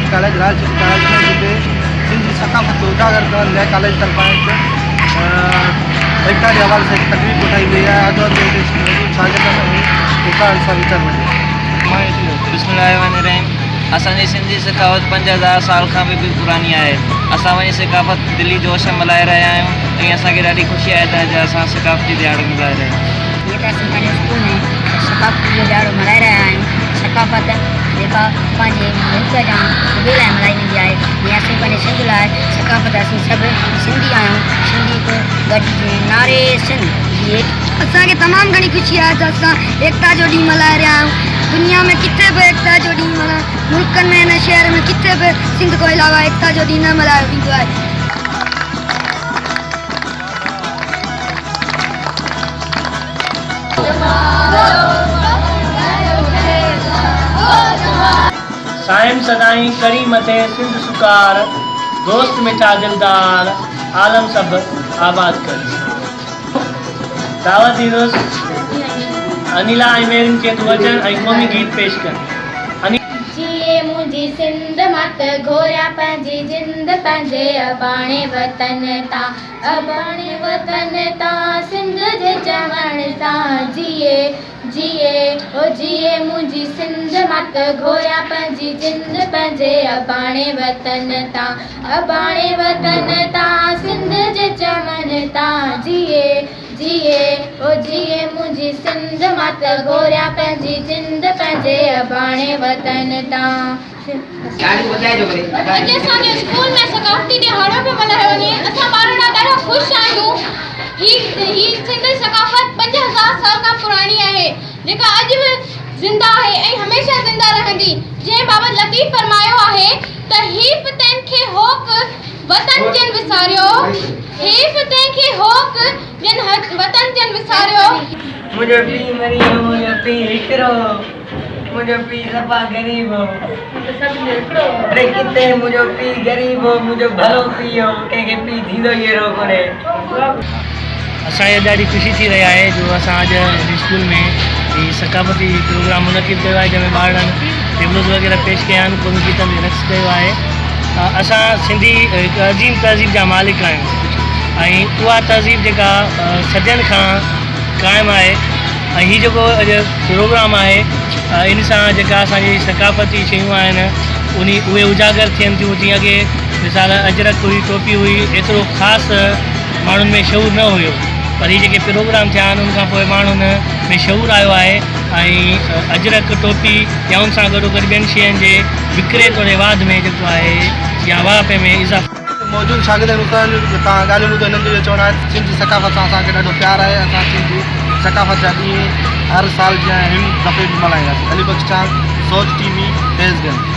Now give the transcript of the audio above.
City college राज city college में जिते सिंधी सकाफ़त को उजागर करण लाइ कॉलेज तरफां एकता के हवाले से तकरीब उठाई गई है। आदौर के शागिर्दनि एकता सां वीचार वठे। बिस्मिल्लाहिर्रहमानिर्रहीम। असांजी सिंधी सकाफ़त 5000 साल खां बि पुरानी आहे। असां वञी सकाफ़त दिल्ली जोश में मल्हाए रहिया आहियूं ऐं असांखे ॾाढी ख़ुशी आहे त अॼु असां सकाफ़ती दिहाड़ो मल्हाए रहिया आहियूं। ये असीं पंहिंजे स्कूल में सकाफ़त जो ॾियारो मल्हाए रहिया आहियूं। सकाफ़त जेका पंहिंजे मुल्क जा ॿिए लाइ मल्हाई वेंदी आहे, जीअं असीं पंहिंजे सिंध लाइ सकाफ़त असीं सभु सिंधी आहियूं। सिंधी गॾिजी नारे सिंध। असांखे तमामु घणी ख़ुशी आहे त असां एकता जो ॾींहुं मल्हाए रहिया आहियूं। दुनिया में किथे बि एकता जो ॾींहुं माना मुल्कनि में हिन शहर में किथे बि सिंध खां अलावा एकता जो ॾींहुं न मल्हायो वेंदो आहे। साइम सदाई करी मथे सिंध सुकार, दोस्त मिठा दिलदार, आलम सब आबाद कर। दावत हीरोस अनिला आइमेरिन के वचन ऐं क़ौमी गीत पेश कर। जिए मुंहिंजी सिंध मत घोरिया पंहिंजी जिंद पंहिंजे अबाणे वतन तां, अबाणे वतन तां सिंध जे चवण सां जिए जिए ओ जिए मुंहिंजी सिंध मत घोरिया पंहिंजी जिंद पंहिंजे अबाणे वतन तां, अबाणे वतन तां सिंध जे चवण तां जिए जिए ओ जिए मुंहिंजी सिंध मत घोरिया पंहिंजी जिंद पंहिंजे अबाणे वतन तां। अॼु असांजे स्कूल में सकाफ़ती दिहाड़ो पियो मल्हायो वञे। असां ॿार ॾाढा ख़ुशि आहियूं। ही सिंधी सकाफ़त 5000 साल खां पुराणी आहे, जेका अॼु बि ज़िंदा आहे ऐं हमेशह ज़िंदा रहंदी। जंहिं बाबति लतीफ़ फरमायो आहे त हीफ़ तंहिंखे होक वतन जन विसारियो, हीफ़ तंहिंखे होक जन वतन जन विसारियो। मुझे पी मरी हो, मुझे पी हिकरो, मुझे पी सफा गरीब हो, अरे किते मुझे पी गरीब हो, मुझे भलो पियो के पी थींदो ये रो कोने। असांखे ॾाढी ख़ुशी थी रही आहे जो असां अॼु स्कूल में ही सकाफ़ती प्रोग्राम मुनक़िद कयो आहे, जंहिंमें ॿारनि टेबल्स वग़ैरह पेश कया आहिनि, क़ौमी गीतनि जो रक़्स कयो आहे। असां सिंधी हिकु अज़ीम तहज़ीब जा मालिक आहियूं ऐं उहा तहज़ीब जेका सदियनि खां क़ाइमु आहे ऐं हीउ जेको अॼु प्रोग्राम आहे इन सां जेका असांजी सकाफ़ती शयूं आहिनि उहे उजागर थियनि थियूं। जीअं अॻे मिसाल अजरक हुई, टोपी हुई, एतिरो ख़ासि माण्हुनि में शऊर न हुयो, पर हीअ जेके प्रोग्राम थिया आहिनि उनखां पोइ माण्हुनि में शऊर आयो आहे ऐं अजरक टोपी या उन सां गॾोगॾु ॿियनि शयुनि जे विकिरे तो रिवाज में जेको आहे या वापे में इज़ाफ़ो। मौजूद शागिर्दनि तव्हां ॻाल्हियूं ॿुधो, हिननि जो चवणु आहे सिंधी सकाफ़त सां असांखे ॾाढो प्यार आहे। असां सिंधी सकाफ़त जा ॾींहं हर साल जीअं हिन दफ़े बि मल्हाईंदासीं। अली बख्श चांद, सोच TV, फैज़गंज।